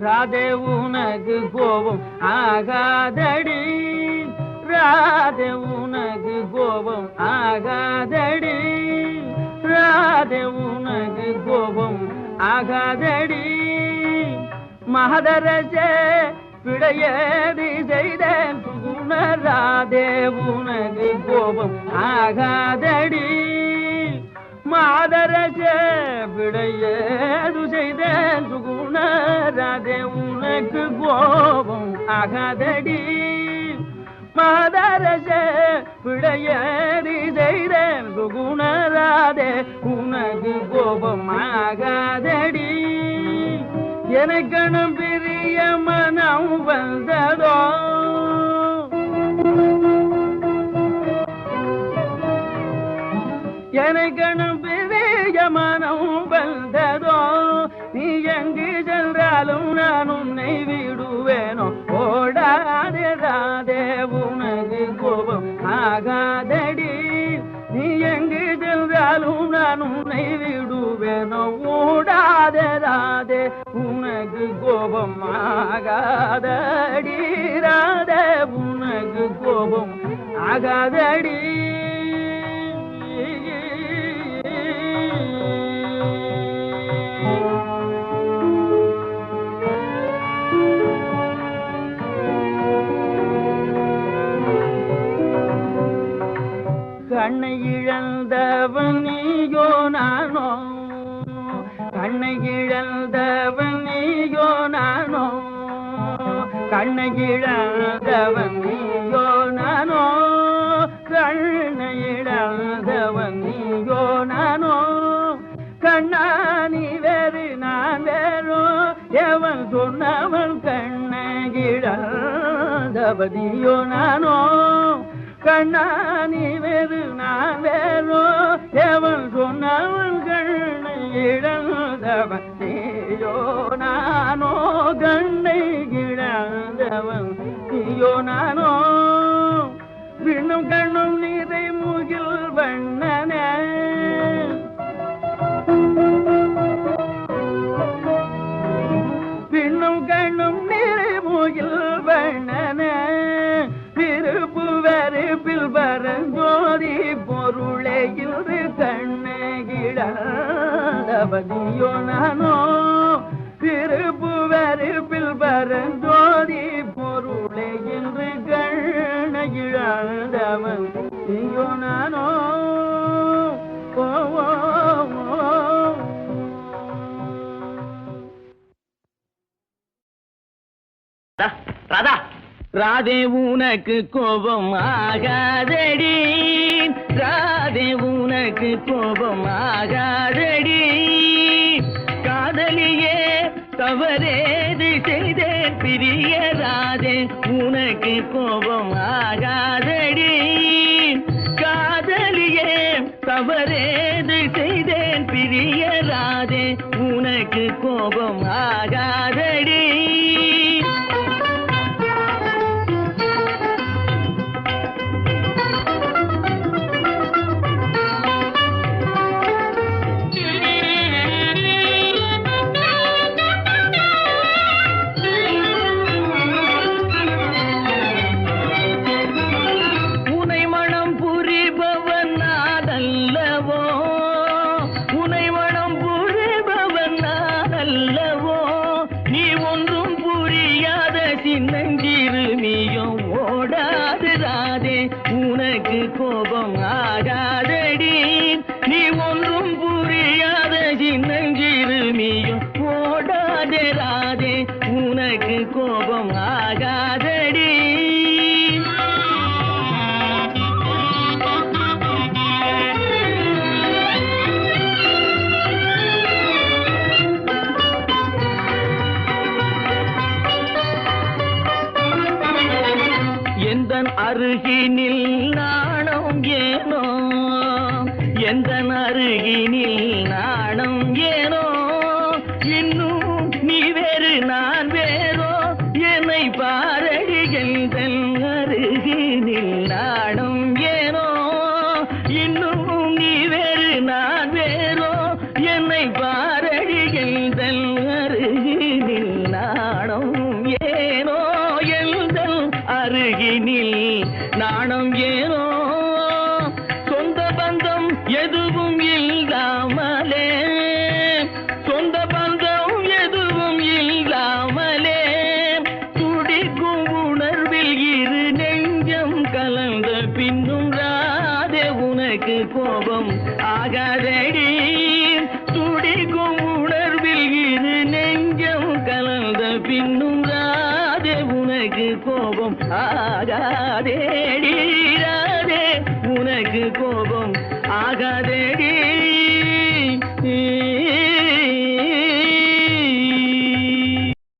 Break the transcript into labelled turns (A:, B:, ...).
A: ராதே உனக்கு கோபம் ஆகாதடி, ராதே உனக்கு கோபம் ஆகாதடி, ராதே உனக்கு கோபம் ஆகாதடி. மகதரசே பிழையேது செய்தேன் சுகுணராதே உனக்கு கோபம் ஆகாதடி. மாதரசே பிழையேது செய்தேன் சுகுணராதே உனக்கு கோபம் ஆகாதடி. மாதரசே பிழையேது செய்தேன் சுகுணராதே உனக்கு கோபம் ஆகாதடி. எனக்கணும் பிரிய மனம் வந்ததோ, எனக்கணும் பிரிய மனம் வந்ததோ. நீ எங்கு சென்றாலும் நான் உன்னை விடுவேனோ. ஓடாதே ராதே உனக்கு கோபம் ஆகாதடி. நீ எங்கு சென்றாலும் நான் உன்னை விடுவேனோ. ஓடாதே ராதே உனக்கு கோபம் ஆகாதடி, ராதே உனக்கு கோபம் ஆகாதடி. கண்ணை இழந்தவன் நீயோ நானோ, கண்ணை இழந்தவன் நீயோ நானோ, கண்ணை இழந்தவன் நீயோ நானோ, கண்ணை இழந்தவன் நீயோ நானோ. கண்ணா நீ வேறு நான் வேறோ, எவன் சொன்னவன் கண்ணை இழந்தவதியோ நானோ. கண்ணா நீ வேறு நான் வேறோ, எவன் சொன்னவன் கண்ணை இழந்தவன் நீயோ நானோ. கண்ணை இழந்தவன் நீயோ நானோ. விண்ணும் கண்ணும் நீரை முகில் வண்ணனே, விண்ணும் கண்ணும் நீரை முகில் வண்ணனே. விருப்பு வெறுப்பில் பரஞ்சோதி பொருளே இன்று கண்ணை இழந்தவதியோ நானோ. விருப்பு வெறுப்பில் பரஞ்சோதி பொருளே இன்று கண்ணை இழந்தவன் நீயோ நானோ. ஓ
B: ராதா, ராதே உனக்கு கோபம் ஆகாதடி, ராதே உனக்கு கோபம் ஆகாதடி. காதலியே தவறேது செய்தேன் பிரிய ராதே உனக்கு கோபம் ஆகாதடி. காதலியே தவறேது செய்தேன் பிரிய ராதே உனக்கு கோபம் ஆகாதடி. கோபம் ஆகாதடி, நீ ஒன்றும் புரியாத சின்னஞ்சிறுமியும் ஓடாதே ராதே உனக்கு கோபம் ஆகாதடி. எந்தன் அருகினில் நாணம் ஏனோ எந்தன் அருகினில் நாணம் ஏனோ இன்னும் நீ வேறு நான் வேறோ என்னை பாரடி எந்தன் அருகினில் நாணம் ஏனோ இன்னும் நீ வேறு நான் வேறோ என்னை பாரடி எந்தன் அருகினில் நாணம் ஏனோ எந்தன் அருகினில் நாணம் ஏனோ சொந்த பந்தம் எதுவும் இல்லாமலே சொந்த பந்தம் எதுவும் இல்லாமலே துடிக்கும் உணர்வில் இரு நெஞ்சம் கலந்த பின்னும் ராதே உனக்கு கோபம் ஆகாதடி துடிக்கும் உணர்வில் இரு நெஞ்சம் கலந்த பின்னும் ராதே உனக்கு கோபம் ஆகாதேடி ராதே உனக்கு கோபம் ஆகாதேடி